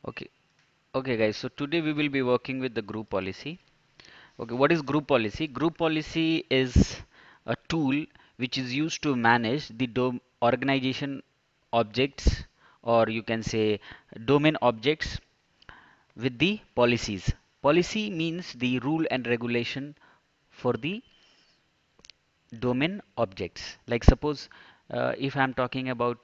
Okay, okay, guys. So today we will be working with the group policy. Okay, what is group policy? Group policy is a tool which is used to manage the organization objects, or you can say domain objects with the policies. Policy means the rule and regulation for the domain objects. Like suppose if I'm talking about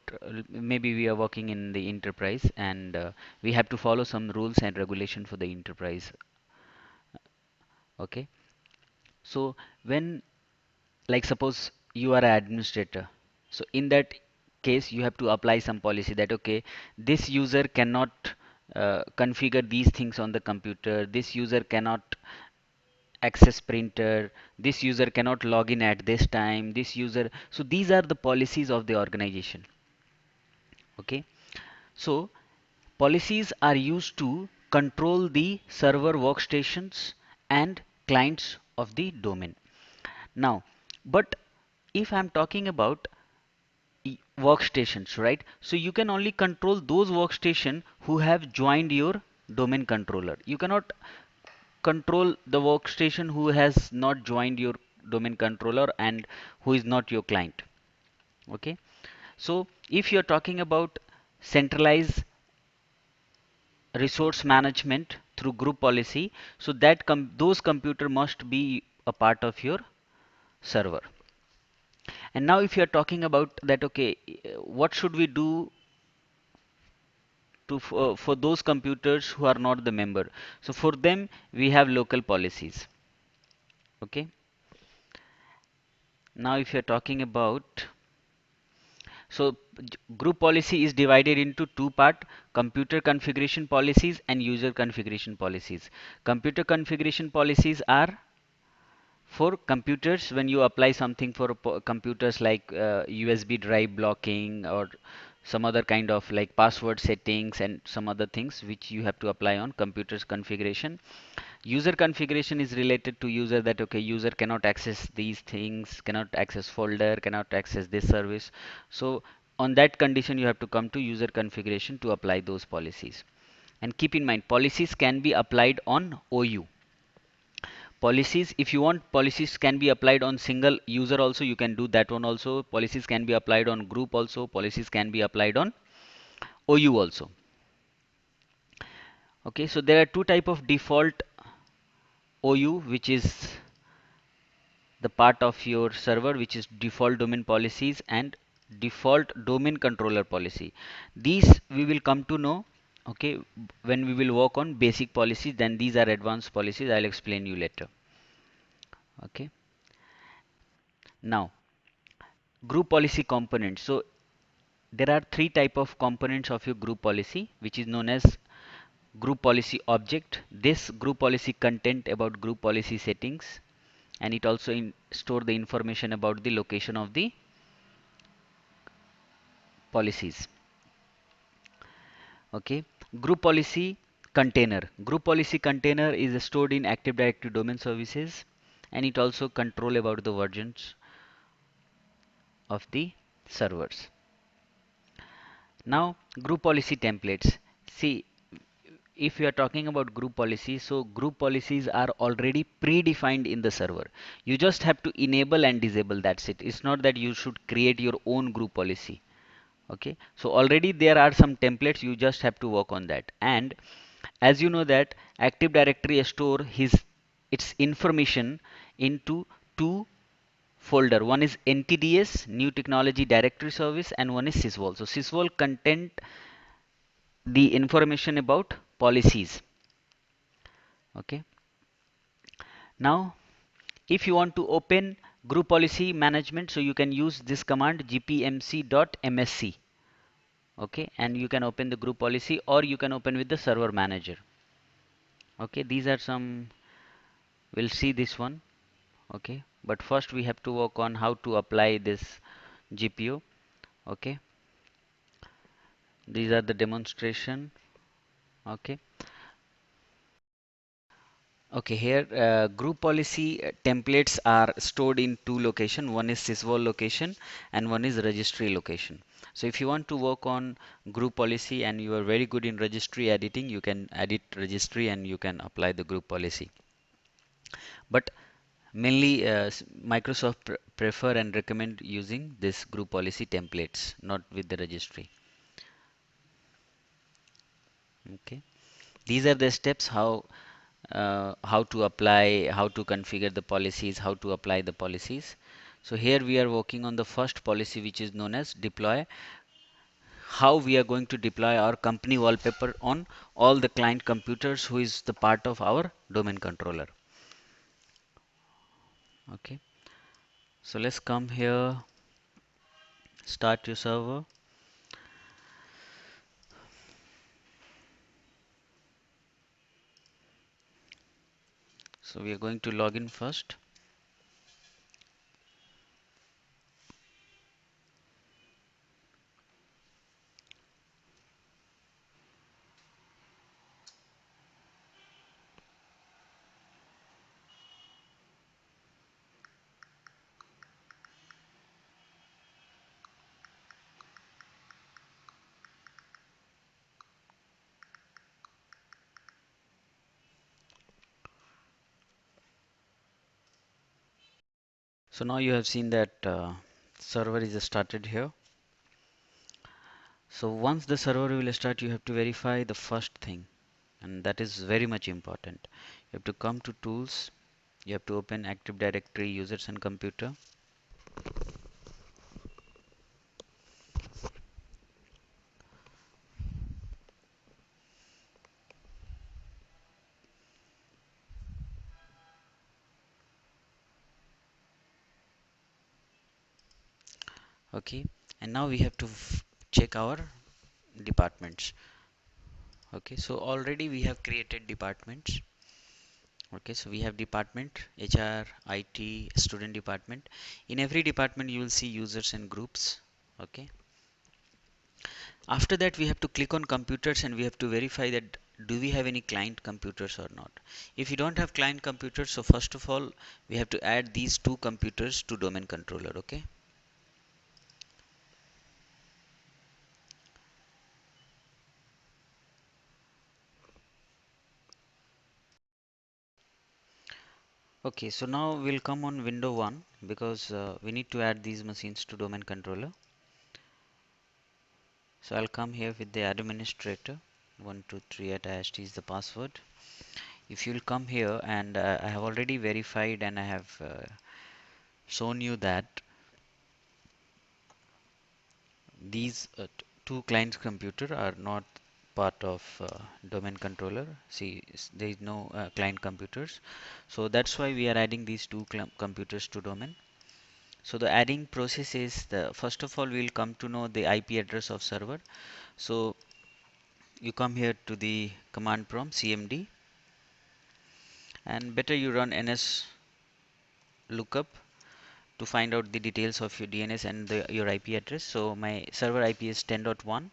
maybe we are working in the enterprise and we have to follow some rules and regulation for the enterprise. Okay, so when like suppose you are an administrator, so in that case you have to apply some policy that okay, this user cannot configure these things on the computer, this user cannot access printer, this user cannot log in at this time, this user, so these are the policies of the organization. Okay, so policies are used to control the server workstations and clients of the domain. Now, but if I'm talking about workstations, right? So you can only control those workstation who have joined your domain controller. You cannot control the workstation who has not joined your domain controller and who is not your client. Okay, so if you're talking about centralized resource management through group policy, so that those computer must be a part of your server. And now if you're talking about that, okay, what should we do to for those computers who are not the member? So for them we have local policies. Okay, now if you're talking about, so group policy is divided into two part: computer configuration policies and user configuration policies. Computer configuration policies are for computers when you apply something for computers like USB drive blocking or some other kind of like password settings and some other things which you have to apply on computers configuration. User configuration is related to user, that okay, user cannot access these things, cannot access folder, cannot access this service. So on that condition you have to come to user configuration to apply those policies. And keep in mind, policies can be applied on OU. Policies, if you want, policies can be applied on single user also, you can do that one also. Policies can be applied on group also. Policies can be applied on OU also. Okay, so there are two type of default OU, which is the part of your server, which is default domain policies and default domain controller policy. These we will come to know, okay, when we will work on basic policies. Then these are advanced policies, I'll explain you later. Okay, now group policy components. So there are three type of components of your group policy, which is known as group policy object. This group policy content about group policy settings, and it also store the information about the location of the policies. Okay, group policy container. Group policy container is stored in Active Directory domain services, and it also control about the versions of the servers. Now group policy templates. See, if you are talking about group policy, so group policies are already predefined in the server. You just have to enable and disable, that's it. It's not that you should create your own group policy. Okay, so already there are some templates, you just have to work on that. And as you know that Active Directory store its information into two folder. One is NTDS, New Technology Directory Service, and one is Sysvol. So Sysvol content the information about policies. Okay, now if you want to open group policy management, so you can use this command gpmc.msc. Okay, and you can open the group policy, or you can open with the server manager. Okay, these are some, we'll see this one. Okay, but first we have to work on how to apply this GPO. Okay, these are the demonstration. Okay, Okay, here group policy templates are stored in two location. One is sysvol location and one is registry location. So if you want to work on group policy and you are very good in registry editing, you can edit registry and you can apply the group policy. But mainly Microsoft prefer and recommend using this group policy templates, not with the registry. Okay, these are the steps how to apply, how to configure the policies, how to apply the policies. So here we are working on the first policy, which is known as deploy. How we are going to deploy our company wallpaper on all the client computers who is the part of our domain controller. Okay, so let's come here, start your server. So we are going to log in first. So now you have seen that server is started here. So once the server will start, you have to verify the first thing, and that is very much important. You have to come to tools, you have to open Active Directory users and computer. Okay, and now we have to check our departments. Okay, so already we have created departments. Okay, so we have department HR, IT, student department. In every department you will see users and groups. Okay, after that we have to click on computers and we have to verify that do we have any client computers or not. If you don't have client computers, so first of all we have to add these two computers to domain controller. Okay, okay, so now we'll come on window 1 because we need to add these machines to domain controller. So I'll come here with the administrator 123 at IST is the password. If you'll come here and I have already verified and I have shown you that these two clients computer are not part of domain controller. See, there is no client computers, so that's why we are adding these two computers to domain. So the adding process is the first of all we'll come to know the IP address of server. So you come here to the command prompt cmd and better you run ns lookup to find out the details of your DNS and your IP address. So my server IP is 10.1.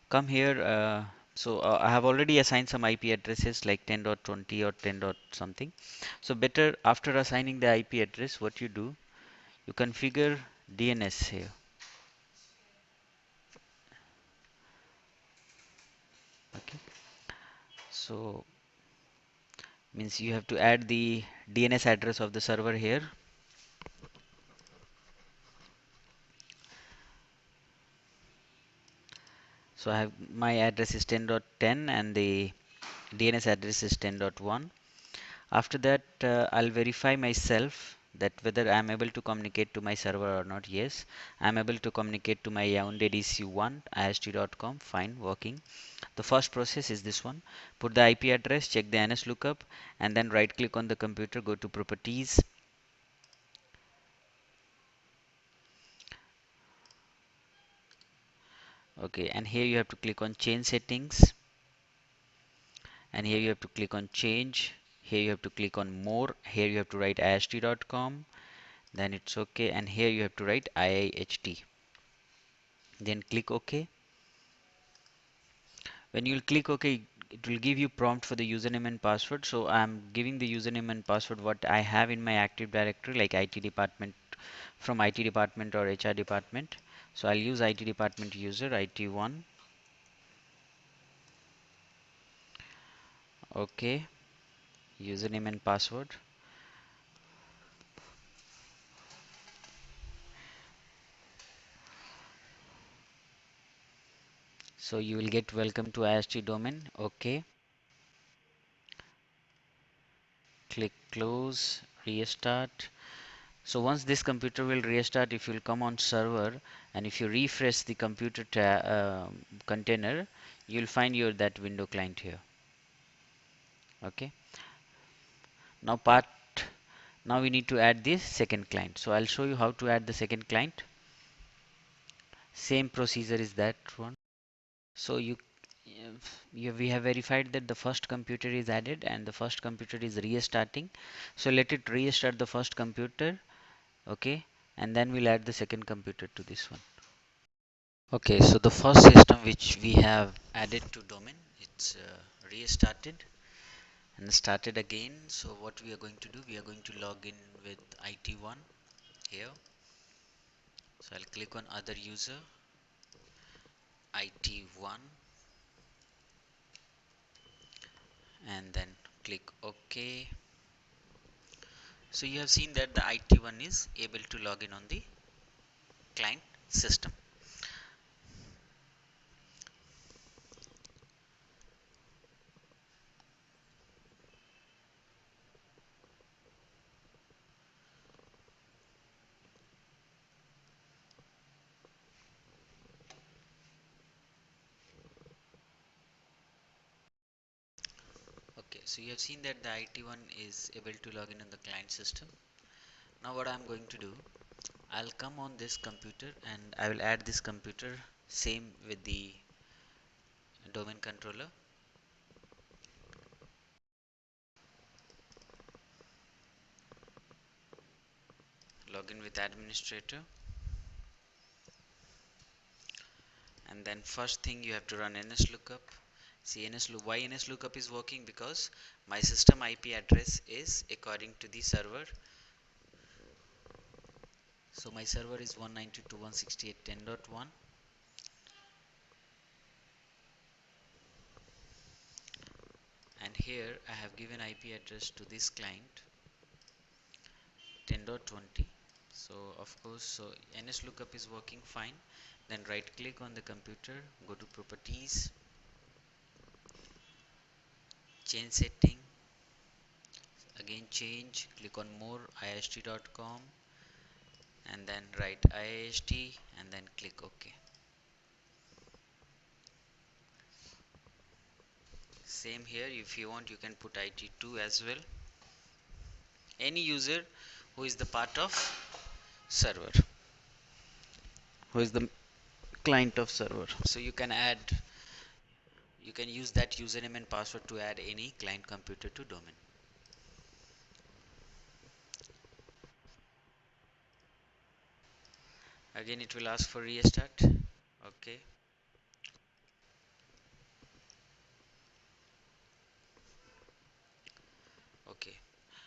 Come here. So I have already assigned some IP addresses like 10.20 or 10. Something. So better after assigning the IP address, what you do, you configure DNS here. Okay. So means you have to add the DNS address of the server here. So I have my address is 10.10 and the DNS address is 10.1. After that, I'll verify myself that whether I'm able to communicate to my server or not. Yes, I'm able to communicate to my Yaoundé DC1 ist.com. Fine, working. The first process is this one. Put the IP address, check the NS lookup, and then right click on the computer, go to properties. Okay, and here you have to click on change settings, and here you have to click on change. Here you have to click on more. Here you have to write ist.com. Then it's okay, and here you have to write IIHT. Then click OK. When you'll click OK, it will give you prompt for the username and password. So I'm giving the username and password what I have in my Active Directory, like IT department, from IT department or HR department. So I'll use IT department user IT1. Okay, username and password. So you will get welcome to IST domain. Okay, click close, restart. So once this computer will restart, if you'll come on server and if you refresh the computer container, you'll find your that window client here. Okay. Now now we need to add this second client. So I'll show you how to add the second client. Same procedure is that one. So we have verified that the first computer is added and the first computer is restarting. So let it restart the first computer. Okay. And then we'll add the second computer to this one. Okay, so the first system which we have added to domain, it's restarted and started again. So what we are going to do, we are going to log in with IT1 here. So I'll click on other user, IT1, and then click OK. So you have seen that the IT1 is able to log in on the client system. Okay, so you have seen that the IT1 is able to log in on the client system. Now what I'm going to do, I'll come on this computer and I will add this computer same with the domain controller. Login with administrator, and then first thing you have to run NSLOOKUP. See why NSLOOKUP is working, because my system IP address is according to the server. So my server is 192.168.10.1, and here I have given IP address to this client 10.20. So of course, so NSLOOKUP is working fine. Then right click on the computer, go to properties, change setting, again change, click on more ist.com, and then write IIST and then click OK. Same here, if you want you can put IT2 as well. Any user who is the part of server, who is the client of server. So you can use that username and password to add any client computer to domain. Again it will ask for restart. Okay. Okay.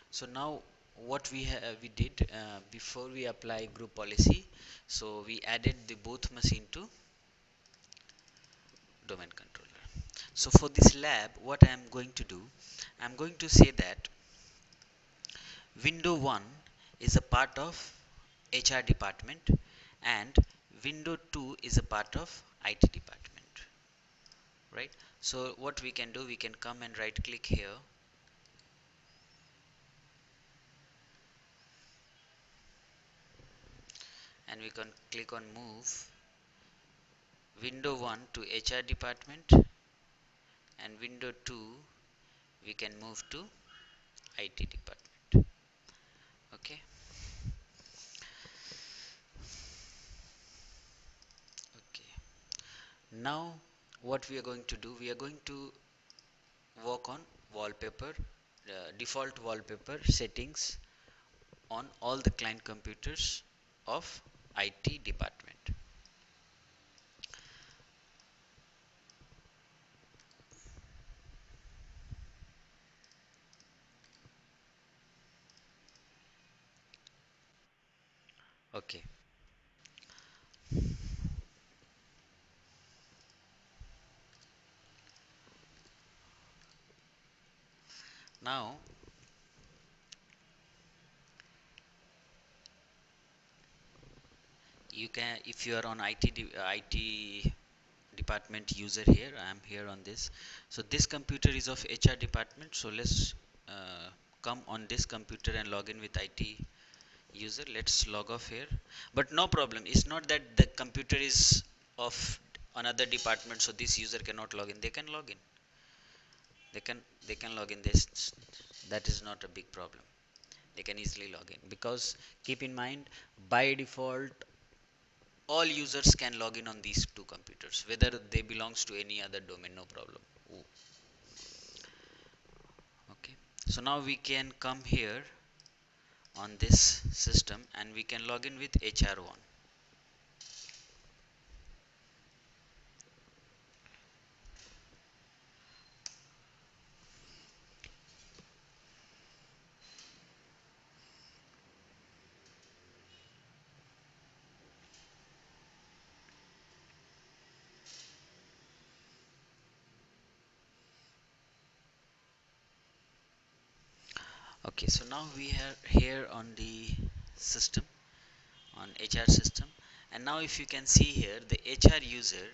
So now what we did before we apply group policy, so we added the both machine to domain controller. So for this lab, what I am going to do, I am going to say that window 1 is a part of HR department and window 2 is a part of IT department, right? So what we can do, we can come and right click here and we can click on move window 1 to HR department, and window 2 we can move to IT department. Okay. Okay. Now what we are going to do, we are going to work on wallpaper, default wallpaper settings on all the client computers of IT department. Okay. Now you can, if you are on IT department user here, I am here on this. So this computer is of HR department. So let's come on this computer and log in with IT user. Let's log off here. But no problem. It's not that the computer is of another department, so this user cannot log in. They can log in. They can they can log in. This, that is not a big problem. They can easily log in, because keep in mind, by default all users can log in on these two computers, whether they belongs to any other domain, no problem. Ooh. Okay, so now we can come here on this system and we can log in with HR1. Okay, so now we are here on the system, on HR system, and now if you can see here, the HR user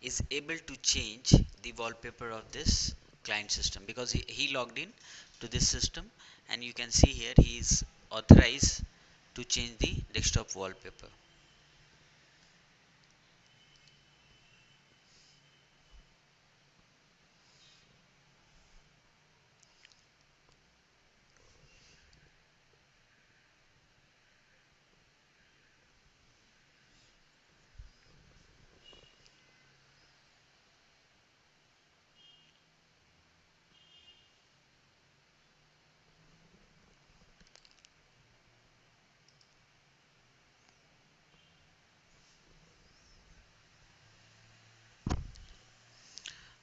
is able to change the wallpaper of this client system, because he logged in to this system, and you can see here he is authorized to change the desktop wallpaper.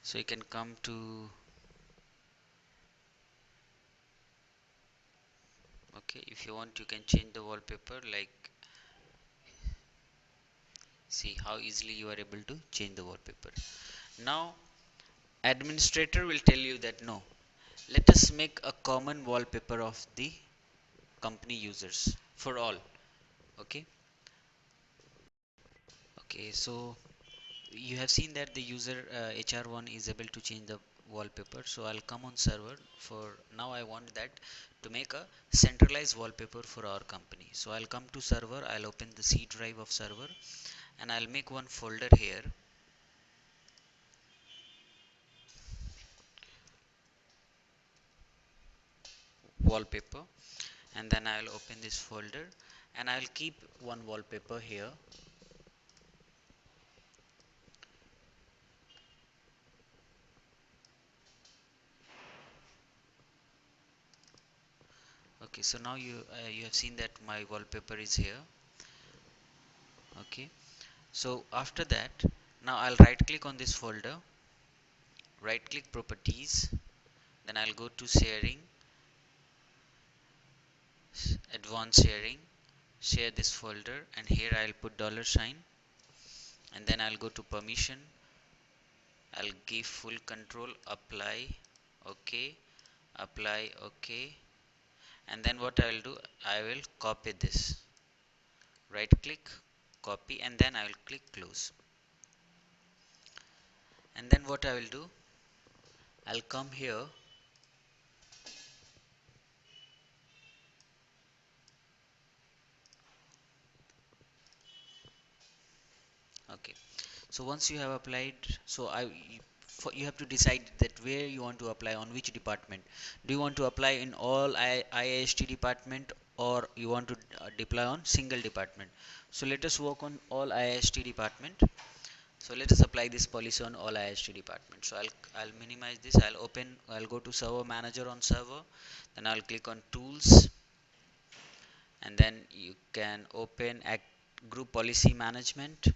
So you can come to, okay, if you want you can change the wallpaper, like, see how easily you are able to change the wallpaper. Now administrator will tell you that no, let us make a common wallpaper of the company users for all. Okay, okay, so you have seen that the user HR1 is able to change the wallpaper. So I'll come on server. For now I want that to make a centralized wallpaper for our company. So I'll come to server, I'll open the C drive of server, and I'll make one folder here, wallpaper, and then I'll open this folder and I'll keep one wallpaper here. Okay, so now you have seen that my wallpaper is here. Okay, so after that, now I'll right click on this folder, right click properties, then I'll go to sharing, advanced sharing, share this folder, and here I'll put $, and then I'll go to permission, I'll give full control, apply, okay, apply, okay, and then what I'll do, I will copy this, right click, copy, and then I will click close. And then what I will do, I'll come here, okay. So once you have applied, so you have to decide that where you want to apply, on which department. Do you want to apply in all IIST department, or you want to deploy on single department? So let us work on all IIST department. So let us apply this policy on all IIST department. So I'll minimize this. I'll go to server manager on server. Then I'll click on tools, and then you can open act group policy management.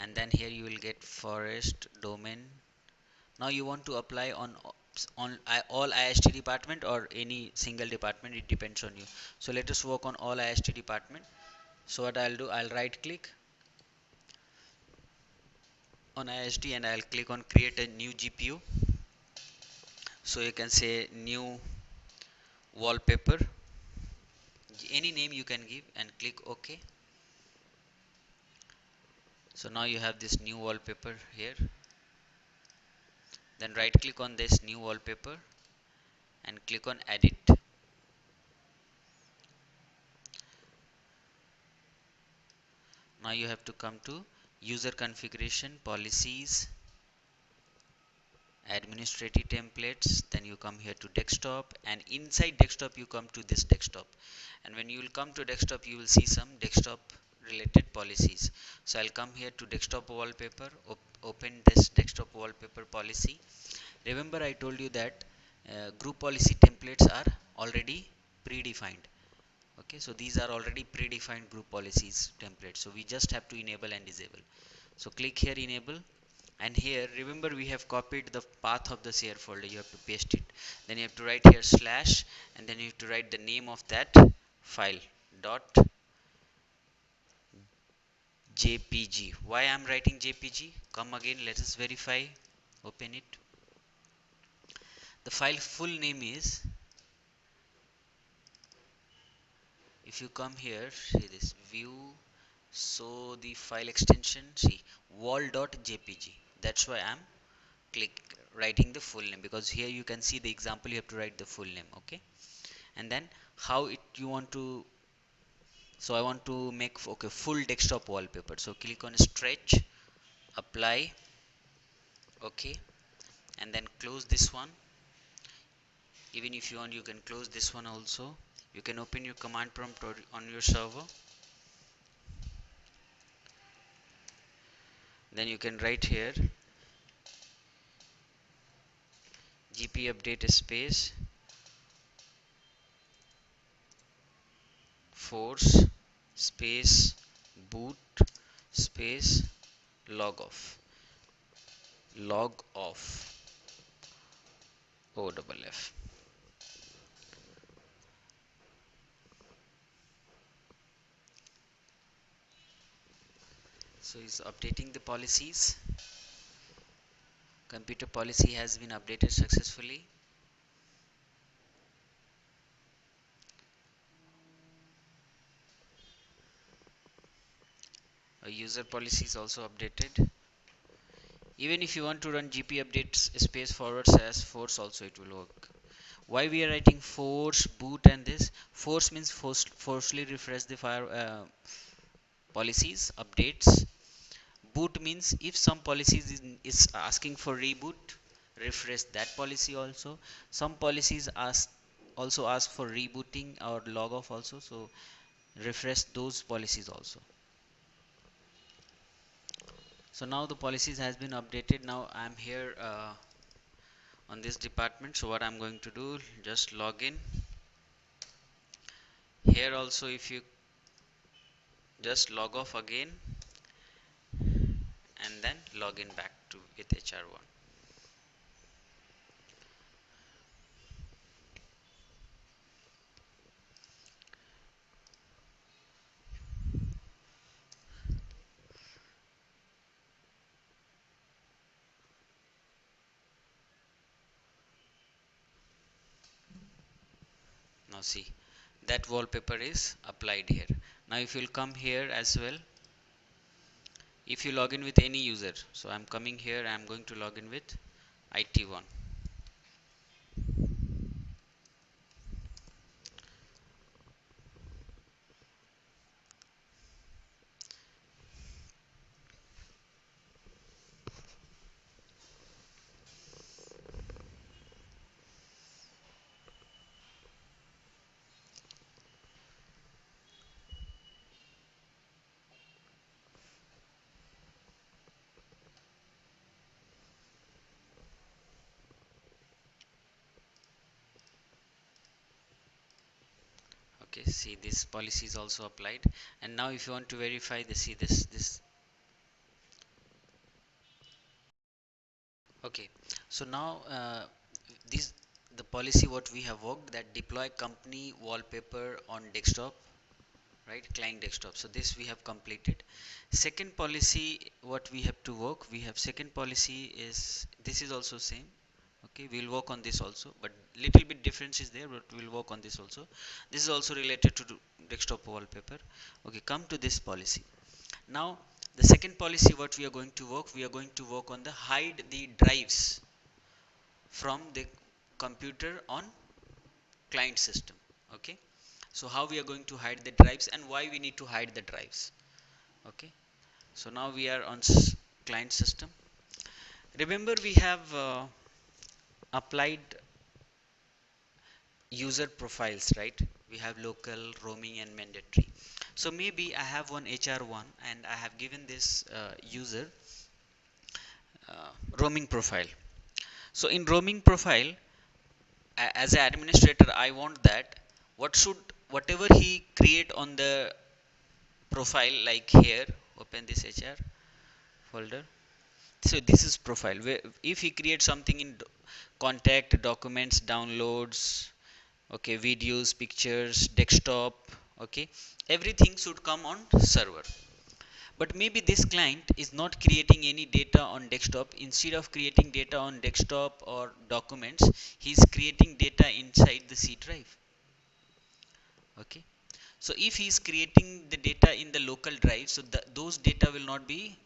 And then here you will get forest domain Now you want to apply on all IST department or any single department, it depends on you. So let us work on all IST department. So what I'll do, I'll right click on IST and I'll click on create a new GPU. So you can say new wallpaper, any name you can give, and click OK. So now you have this new wallpaper here. Then right click on this new wallpaper and click on edit. Now you have to come to user configuration, policies, administrative templates, then you come here to desktop, and inside desktop you come to this desktop, and when you will come to desktop you will see some desktop related policies. So I'll come here to desktop wallpaper, open this desktop wallpaper policy. Remember I told you that group policy templates are already predefined. Okay, so these are already predefined group policies templates, so we just have to enable and disable. So click here enable, and here remember we have copied the path of the share folder, you have to paste it, then you have to write here slash, and then you have to write the name of that file dot jpg. Why I'm writing jpg? Come again, let us verify. Open it. The file full name is, if you come here, see this view, so the file extension, see wall.jpg. That's why I'm click writing the full name, because here you can see the example, you have to write the full name. Okay, and then how it you want to, so I want to make, okay, full desktop wallpaper, so click on stretch, apply, okay, and then close this one. Even if you want you can close this one also. You can open your command prompt on your server, then you can write here gp update space force space boot space log off, log off, o double f. So it's updating the policies. Computer policy has been updated successfully. A user policy is also updated. Even if you want to run gp updates space forward slash force also, it will work. Why we are writing force boot and this? Force means forcefully refresh the fire policies updates. Boot means if some policies is asking for reboot, refresh that policy also. Some policies also ask for rebooting or log off also, so refresh those policies also. So now the policies has been updated. Now I'm here on this department, so what I'm going to do, just log in. Here also if you just log off again and then log in back to with HR1. Now see, that wallpaper is applied here. Now if you'll come here as well, if you log in with any user, so I'm coming here, I'm going to log in with IT1. Okay, see this policy is also applied, and now if you want to verify the, see this. Okay, So now this the policy what we have worked, that deploy company wallpaper on desktop, right, client desktop. So this we have completed. Second policy what we have to work, we have second policy is, this is also same. Okay, we'll work on this also, but little bit difference is there, but we'll work on this also. This is also related to desktop wallpaper. Okay, come to this policy. Now the second policy what we are going to work on the hide the drives from the computer on client system. Okay, so how we are going to hide the drives and why we need to hide the drives. Okay, so now we are on client system. Remember we have applied user profiles, right? We have local, roaming and mandatory. So maybe I have one HR1 and I have given this user roaming profile. So in roaming profile, as an administrator, I want that whatever he create on the profile, like here, open this HR folder. So this is profile where if he creates something in contact, documents, downloads, okay, videos, pictures, desktop, okay, everything should come on server. But maybe this client is not creating any data on desktop. Instead of creating data on desktop or documents, he is creating data inside the C drive. Okay, so if he is creating the data in the local drive, so those data will not be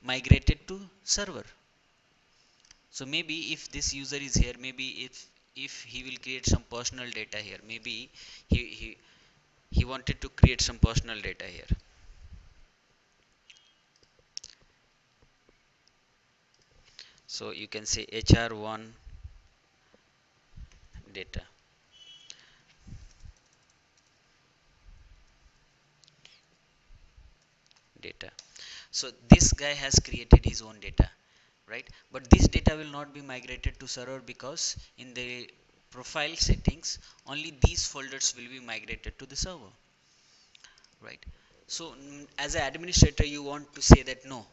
migrated to server. So maybe if this user is here, maybe if he will create some personal data here, maybe he wanted to create some personal data here. So you can say HR1 data. Data. So this guy has created his own data, right? But this data will not be migrated to server because in the profile settings, only these folders will be migrated to the server, right? So as an administrator, you want to say that no,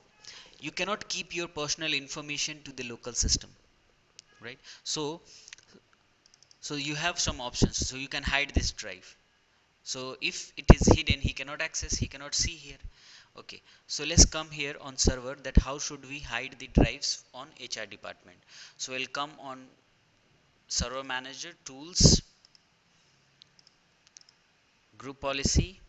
you cannot keep your personal information to the local system, right? So you have some options. So you can hide this drive. So if it is hidden, he cannot access, he cannot see here. Okay, so let's come here on server, that how should we hide the drives on HR department. So we'll come on server manager, tools, group policy.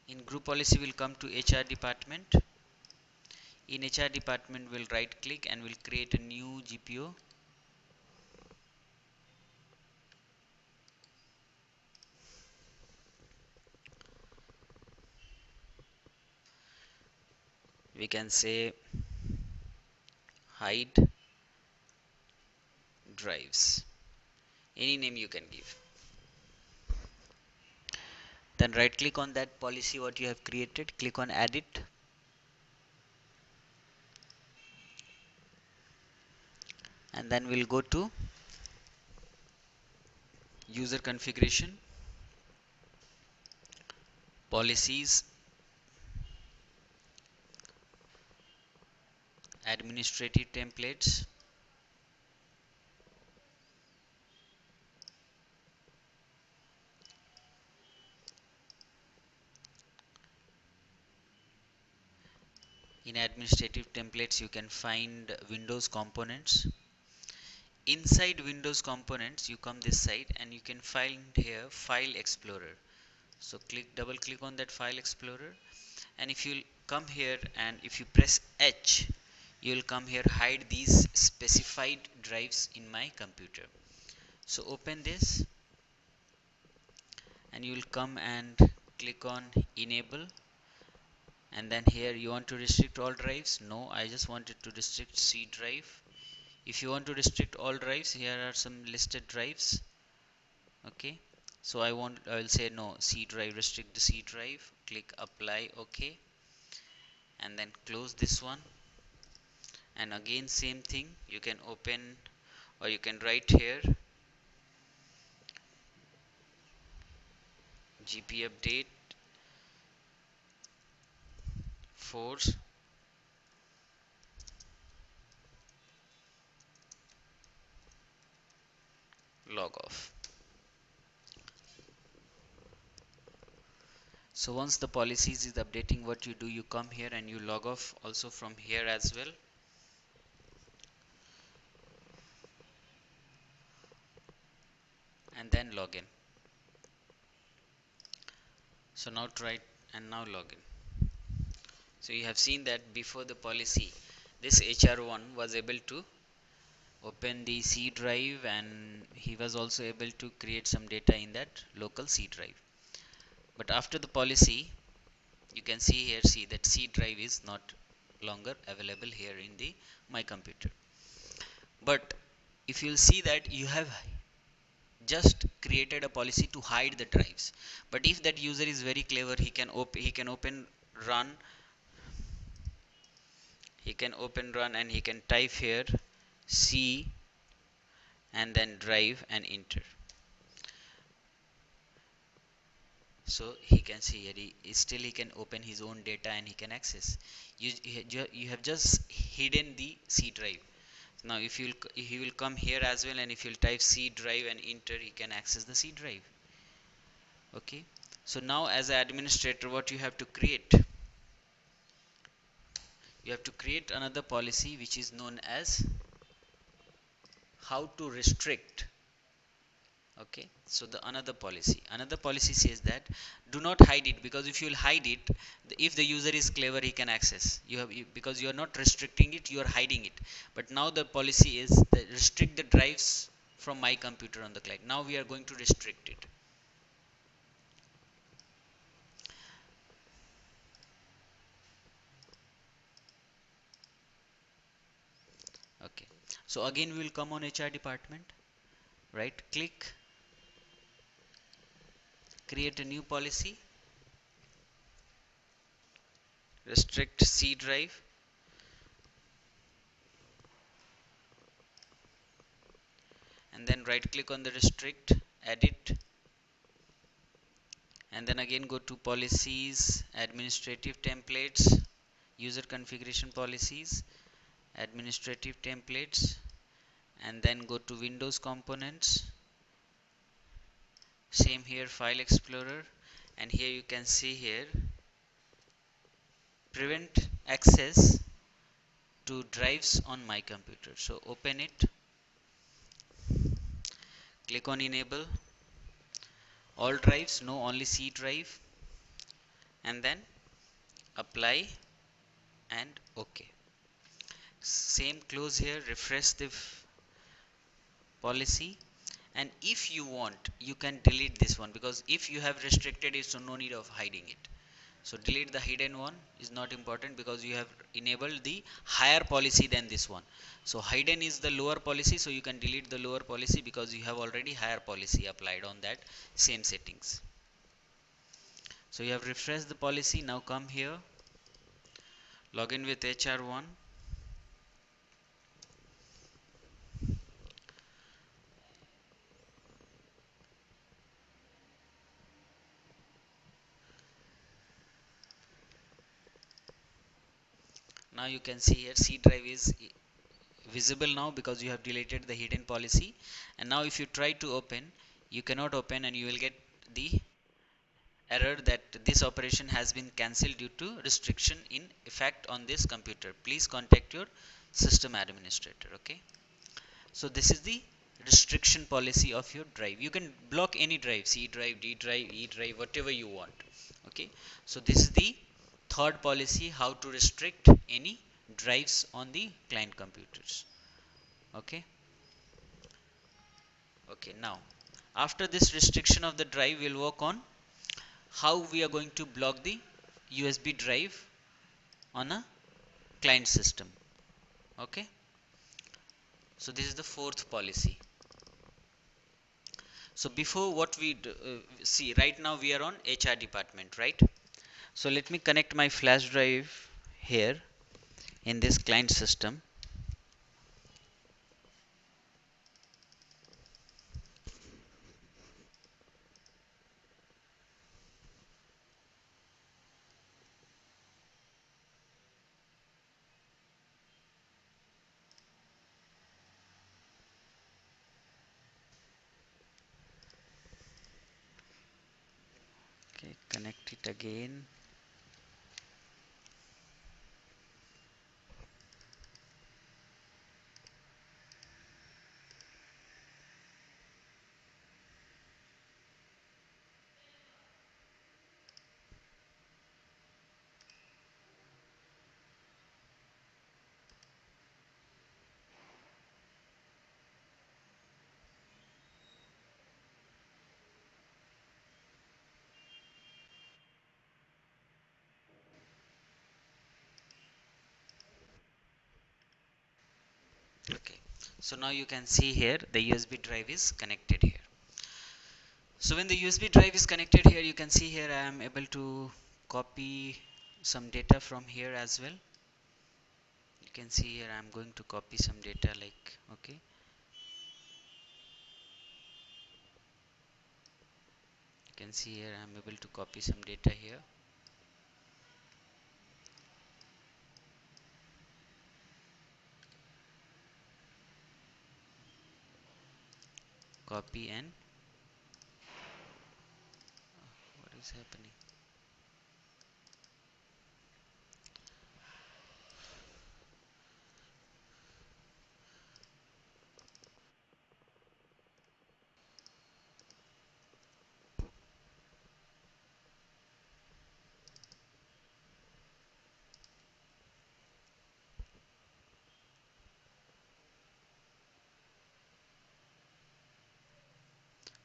In group policy, we'll come to HR department. In HR department, we'll right click and we'll create a new GPO. We can say hide drives, any name you can give. Then right click on that policy what you have created, click on edit, and then we'll go to user configuration, policies, administrative templates. In administrative templates, you can find Windows components. Inside Windows components, you come this side and you can find here File Explorer. So double click on that File Explorer, and if you come here and if you press H, you will come here, hide these specified drives in my computer. So open this and you will come and click on enable, and then here you want to restrict all drives. No, I just wanted to restrict C drive. If you want to restrict all drives, here are some listed drives. Okay, so I will say no, C drive, restrict the C drive, click apply, okay, and then close this one. And again same thing, you can open or you can write here GP update force log off. So once the policies is updating, what you do, you come here and you log off also from here as well, and then log in. So now try and now log in. So you have seen that before the policy, this HR1 was able to open the C drive, and he was also able to create some data in that local C drive. But after the policy, you can see here, see that C drive is not longer available here in the my computer. But if you'll see that you have just created a policy to hide the drives, but if that user is very clever, he can open run, and he can type here C and then drive and enter. So he can see here, still he can open his own data and he can access. You have just hidden the C drive. Now if he will come here as well, and if you'll type C drive and enter, he can access the C drive. Okay, so now as an administrator, what you have to create, you have to create another policy which is known as how to restrict. Okay, so the another policy says that do not hide it, because if you will hide it, if the user is clever, he can access. Because you are not restricting it, you are hiding it. But now the policy is that restrict the drives from my computer on the client. Now we are going to restrict it. Okay, so again we will come on HR department, right click, create a new policy, restrict C drive, and then right click on the restrict, edit, and then again go to policies, administrative templates, user configuration policies, administrative templates, and then go to Windows components. Same here, file explorer, and here you can see here prevent access to drives on my computer. So open it, click on enable all drives, no, only C drive, and then apply and OK. Same, close here, refresh the policy, and if you want, you can delete this one, because if you have restricted it, so no need of hiding it. So delete the hidden one, is not important, because you have enabled the higher policy than this one. So hidden is the lower policy, so you can delete the lower policy because you have already higher policy applied on that same settings. So you have refreshed the policy. Now come here, login with HR1. Now you can see here C drive is visible now, because you have deleted the hidden policy. And now if you try to open, you cannot open, and you will get the error that this operation has been cancelled due to restriction in effect on this computer. Please contact your system administrator. Okay, so this is the restriction policy of your drive. You can block any drive, C drive, D drive, E drive, whatever you want. Okay, so this is the third policy, how to restrict any drives on the client computers. Okay, okay, now after this restriction of the drive, we'll work on how we are going to block the USB drive on a client system. Okay, so this is the fourth policy. So before what we do, see, right now we are on HR department, right? So let me connect my flash drive here in this client system. connect it again. Okay, so now you can see here the USB drive is connected here. So when the USB drive is connected here, you can see here I am able to copy some data from here as well. You can see here I am going to copy some data, like, okay, you can see here I am able to copy some data here, copy, and what is happening?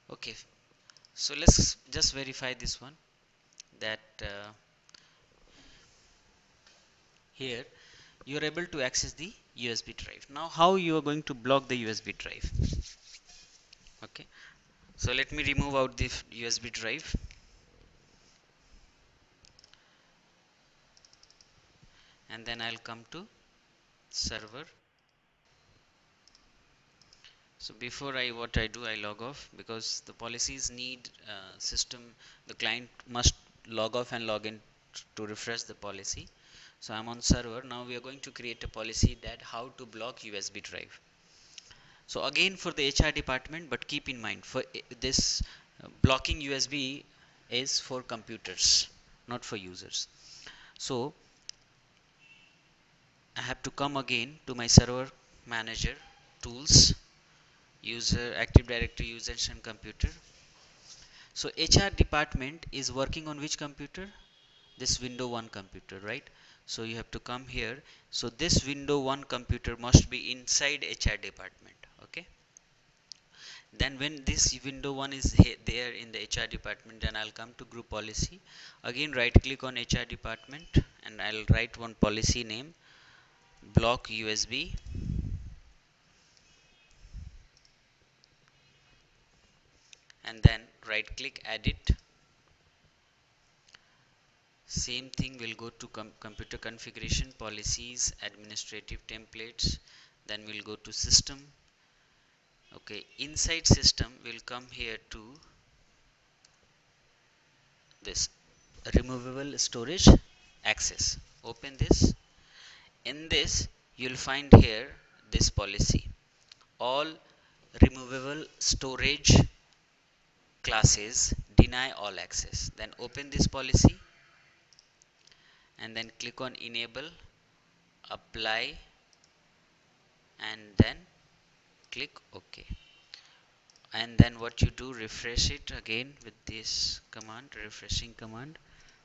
Okay, so let's just verify this one, that here you are able to access the USB drive. Now how you are going to block the USB drive? Okay, so let me remove out the USB drive, and then I'll come to server. So before what I do, I log off, because the policies need system, the client must log off and log in to refresh the policy. So I'm on server. Now we are going to create a policy that how to block USB drive. So again for the HR department, but keep in mind for this blocking USB is for computers, not for users. So I have to come again to my server manager, tools, user, Active Directory, users and computer. So HR department is working on which computer? This window 1 computer, right? So you have to come here. So this window 1 computer must be inside HR department. Okay, then when this window 1 is there in the HR department, then I'll come to group policy, again right click on HR department, and I'll write one policy name, block USB, and then right click edit. Same thing, will go to computer configuration, policies, administrative templates, then we'll go to system. Okay, inside system we'll come here to this removable storage access. Open this. In this you'll find here this policy, all removable storage classes deny all access. Then open this policy and then click on enable, apply, and then click OK. And then what you do, refresh it again with this command, refreshing command,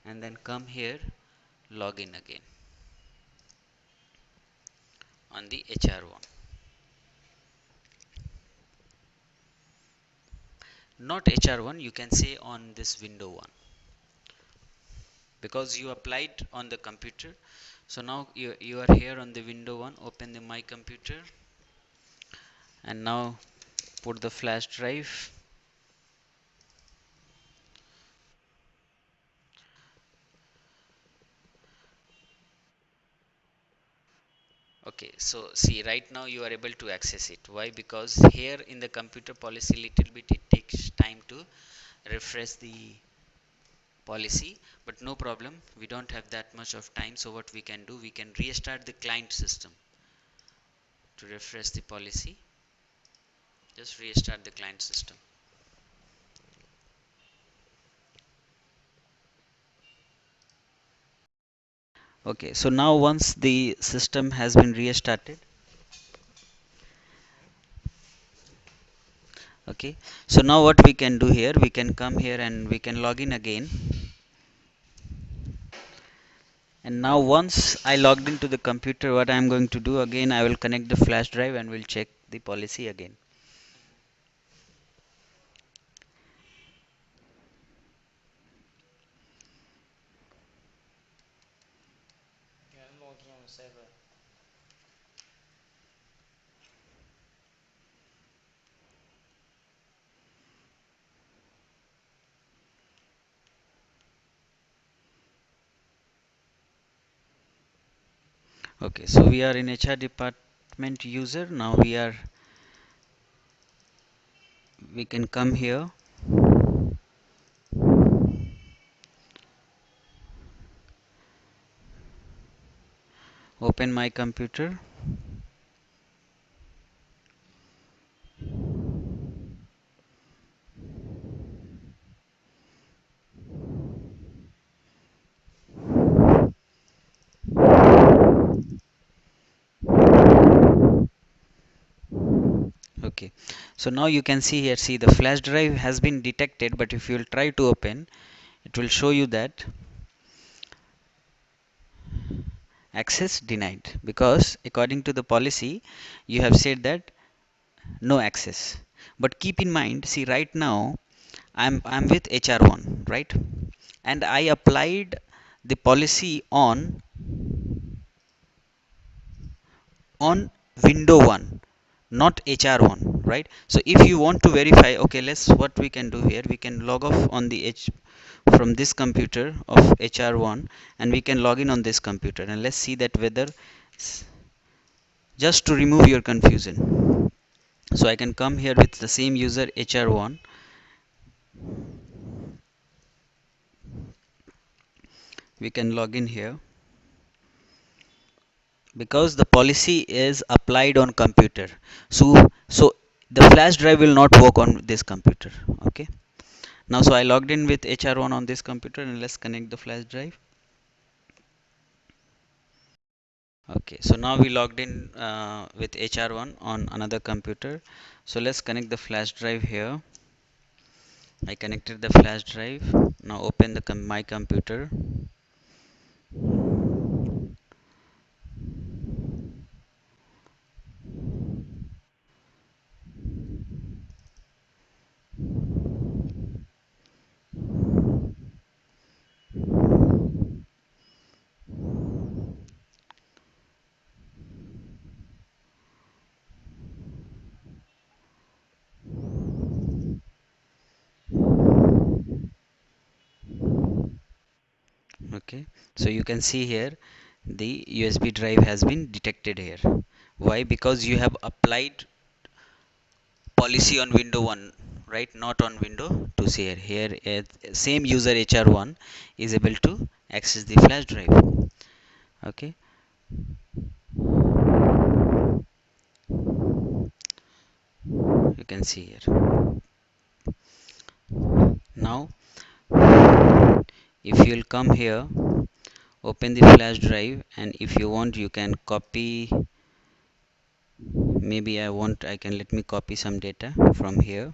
and then come here, log in again on the HR1. Not HR1, you can say on this window 1, because you applied on the computer. So now you are here on the window 1. Open the my computer and now put the flash drive. Okay, so see, right now you are able to access it. Why? Because here in the computer policy, little bit it takes time to refresh the policy, but no problem, we don't have that much of time. So what we can do, we can restart the client system to refresh the policy. Just restart the client system. Okay, so now once the system has been restarted, okay, so now what we can do here, we can come here and we can log in again. And now once I logged into the computer, what I am going to do again, I will connect the flash drive and we'll check the policy again. Okay, so we are in HR department user. Now we can come here, open my computer. Okay, so now you can see here, see the flash drive has been detected, but if you will try to open, it will show you that access denied, because according to the policy you have said that no access. But keep in mind, see right now I'm with HR1, right? And I applied the policy on window 1, not HR1, right? So if you want to verify, okay, let's, what we can do here, we can log off on the H from this computer of HR1 and we can log in on this computer, and let's see that whether, just to remove your confusion. So I can come here with the same user HR1, we can log in here, because the policy is applied on computer. So the flash drive will not work on this computer. Okay, now so I logged in with HR1 on this computer, and let's connect the flash drive. Okay, so now we logged in with HR1 on another computer. So let's connect the flash drive here. I connected the flash drive. Now open the my computer. Okay, so you can see here the USB drive has been detected here. Why? Because you have applied policy on window 1, right, not on window 2. See here, same user HR1 is able to access the flash drive. Okay, you can see here. Now if you'll come here, open the flash drive, and if you want you can copy, maybe I can, let me copy some data from here.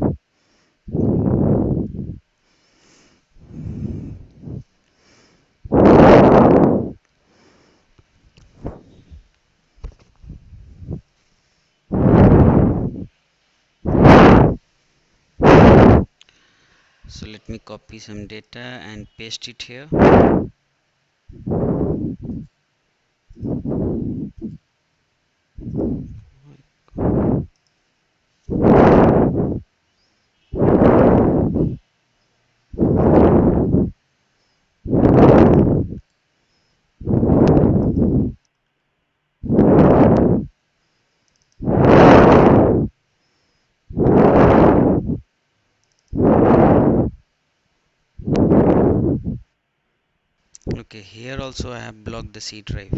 So let me copy some data and paste it here. Okay, here also I have blocked the C drive.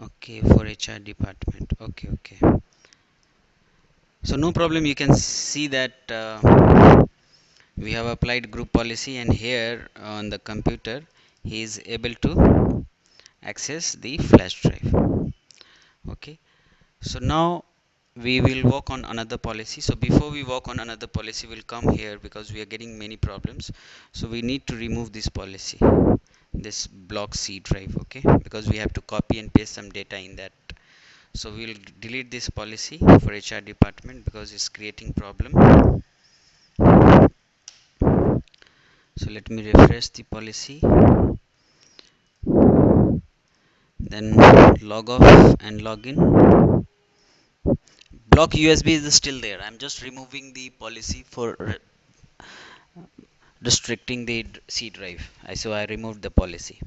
Okay, for HR department. Okay, okay. So no problem, you can see that we have applied group policy, and here on the computer he is able to access the flash drive. Okay, so now we will work on another policy. So before we work on another policy, we'll come here because we are getting many problems. So we need to remove this policy, this block C drive, okay, because we have to copy and paste some data in that. So we'll delete this policy for HR department because it's creating problem. So let me refresh the policy, then log off and log in. Block USB is still there. I'm just removing the policy for restricting the C drive. So I removed the policy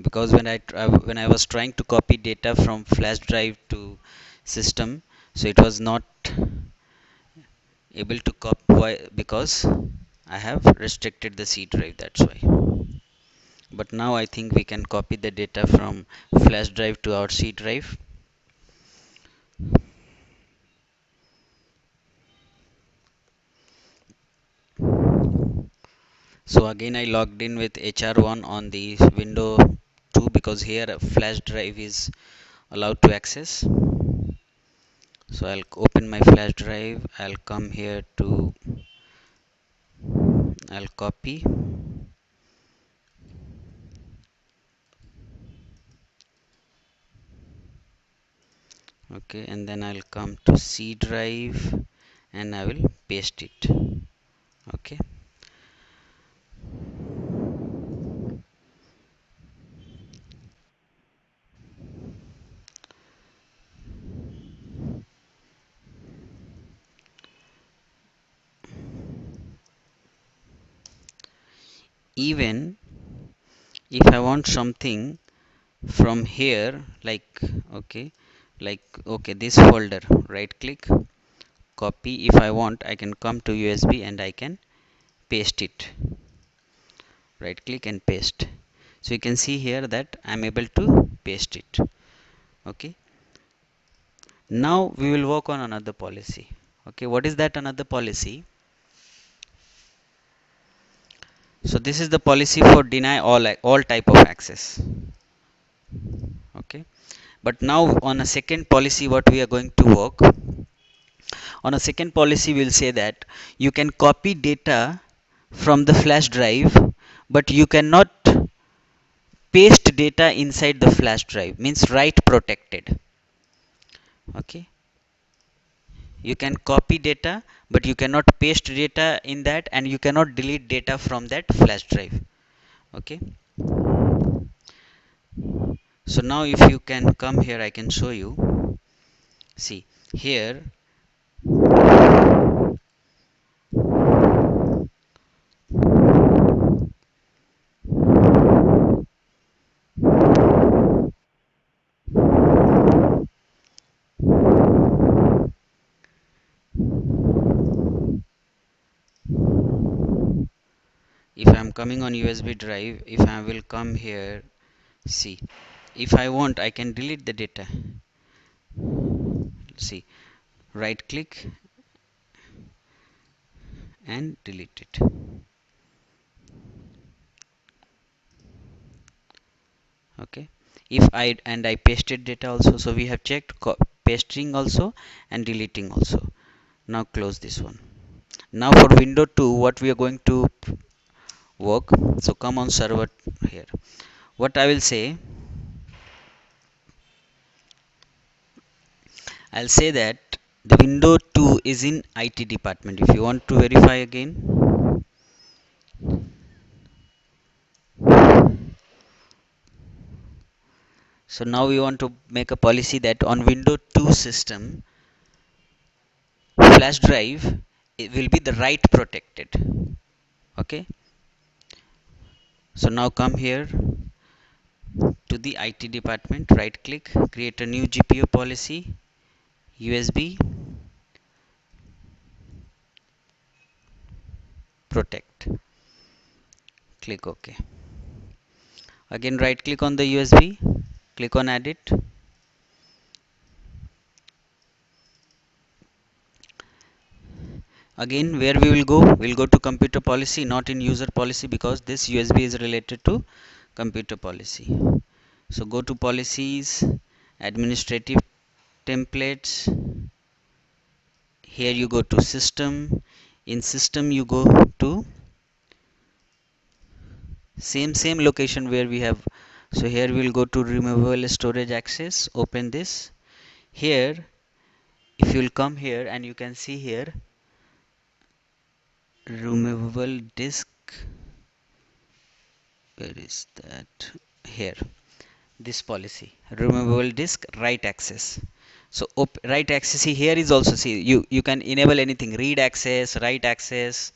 because when I was trying to copy data from flash drive to system, so it was not able to copy because I have restricted the C drive, that's why. But now I think we can copy the data from flash drive to our C drive. So again I logged in with HR1 on the window 2 because here a flash drive is allowed to access. So I'll open my flash drive, I'll come here to, I'll copy, okay, and then I'll come to C drive and I will paste it. Okay, even if I want something from here, like, okay, like, okay, this folder, right click, copy. If I want, I can come to USB and I can paste it. Right click and paste. So you can see here that I'm able to paste it. Okay, now we will work on another policy. Okay, what is that another policy? So this is the policy for deny all type of access. Okay, but now on a second policy, what we are going to work on, a second policy will say that you can copy data from the flash drive, but you cannot paste data inside the flash drive, means write protected. Okay, you can copy data but you cannot paste data in that, and you cannot delete data from that flash drive. Okay, so now if you can come here, I can show you. See here, if I'm coming on USB drive, if I will come here, see, if I want, I can delete the data. See, right click and delete it. Okay, if I pasted data also, so we have checked pasting also and deleting also. Now close this one. Now for window 2, what we are going to work, so come on server here. What I will say, I'll say that the window 2 is in IT department. If you want to verify again, so now we want to make a policy that on window 2 system, flash drive, it will be the write protected. Okay, so now come here to the IT department, right click, create a new GPU policy, USB protect, click OK. Again right click on the USB, click on edit, Again, where we will go, we'll go to computer policy, not in user policy, because this USB is related to computer policy. So go to policies, administrative templates. Here you go to system. In system you go to same location where we have. So here we'll go to removable storage access. Open this. Here, if you'll come here and you can see here removable disk. Where is that? Here, this policy, removable disk write access. So write access, see here is also, see you can enable anything, read access, write access.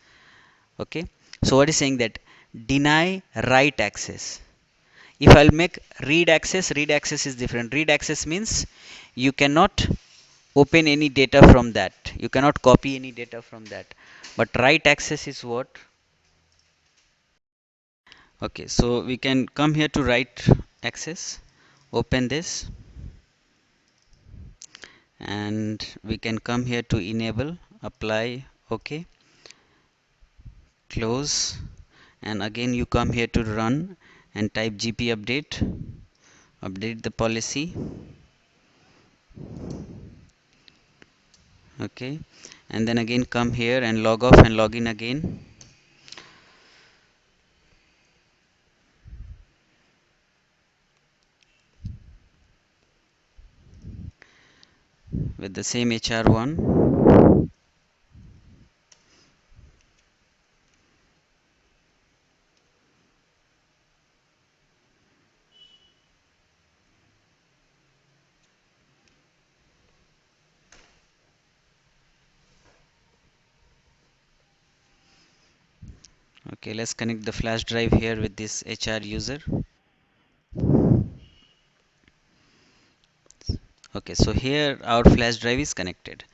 Okay, so what is saying that deny write access. If I'll make read access is different. Read access means you cannot open any data from that, you cannot copy any data from that. But write access is what? Okay, so we can come here to write access, open this, and we can come here to enable, apply, okay, close, and again you come here to run and type gp update, update the policy. Okay, and then again come here and log off and log in again. With the same HR1. Okay, let's connect the flash drive here with this HR user. Okay, so here our flash drive is connected.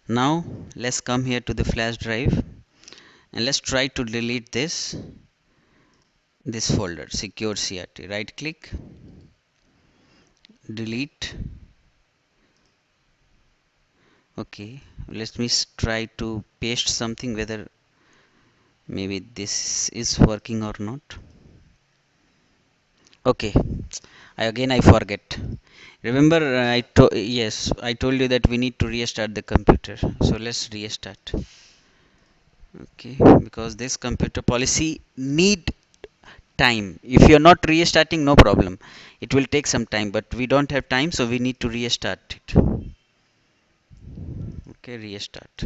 Now let's come here to the flash drive and let's try to delete this folder, secure CRT. Right click, delete. Okay, let me try to paste something, whether maybe this is working or not. Okay, I forget. Remember, yes, I told you that we need to restart the computer. So let's restart. Okay, because this computer policy need time. If you're not restarting, no problem. It will take some time, but we don't have time, so we need to restart it. Okay, restart.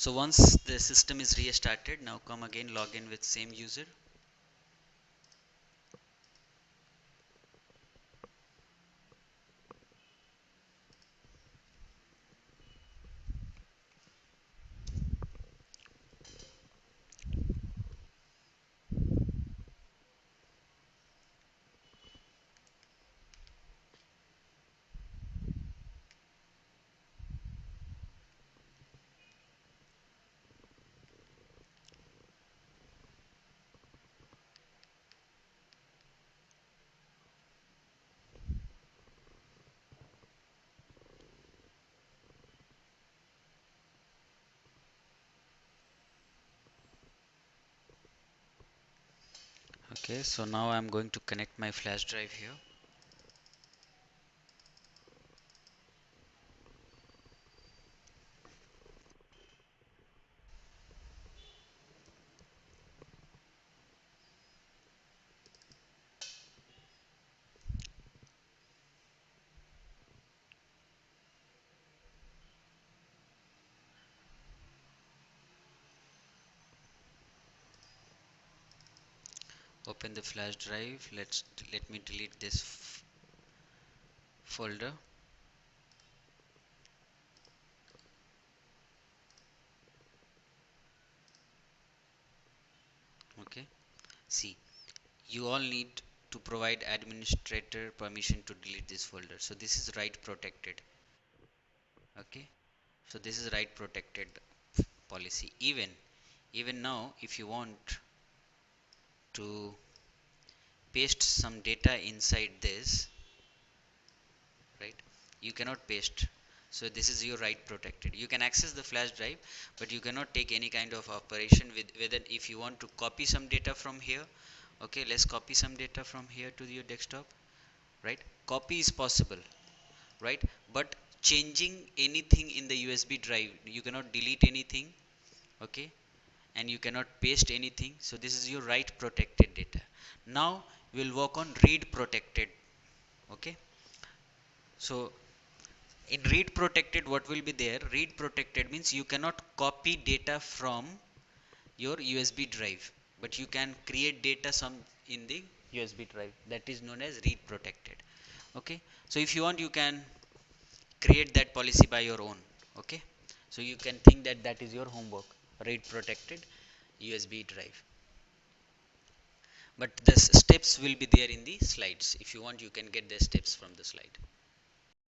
So once the system is restarted, now come again, log in with same user. Okay, so now I'm going to connect my flash drive here. Open the flash drive. Let me delete this folder. Okay, see, you all need to provide administrator permission to delete this folder. So this is write protected. Okay, so this is write protected policy. Even now, if you want to paste some data inside this, right? You cannot paste. So this is your write protected. You can access the flash drive, but you cannot take any kind of operation with whether if you want to copy some data from here. Okay, let's copy some data from here to your desktop, right? Copy is possible, right? But changing anything in the USB drive, you cannot delete anything, okay? And you cannot paste anything. So this is your write protected data. Now we will work on read protected, okay? So in read protected, what will be there? Read protected means you cannot copy data from your USB drive, but you can create data some in the USB drive. That is known as read protected, okay? So if you want, you can create that policy by your own, okay? So you can think that that is your homework, read protected USB drive. But the steps will be there in the slides. If you want, you can get the steps from the slide.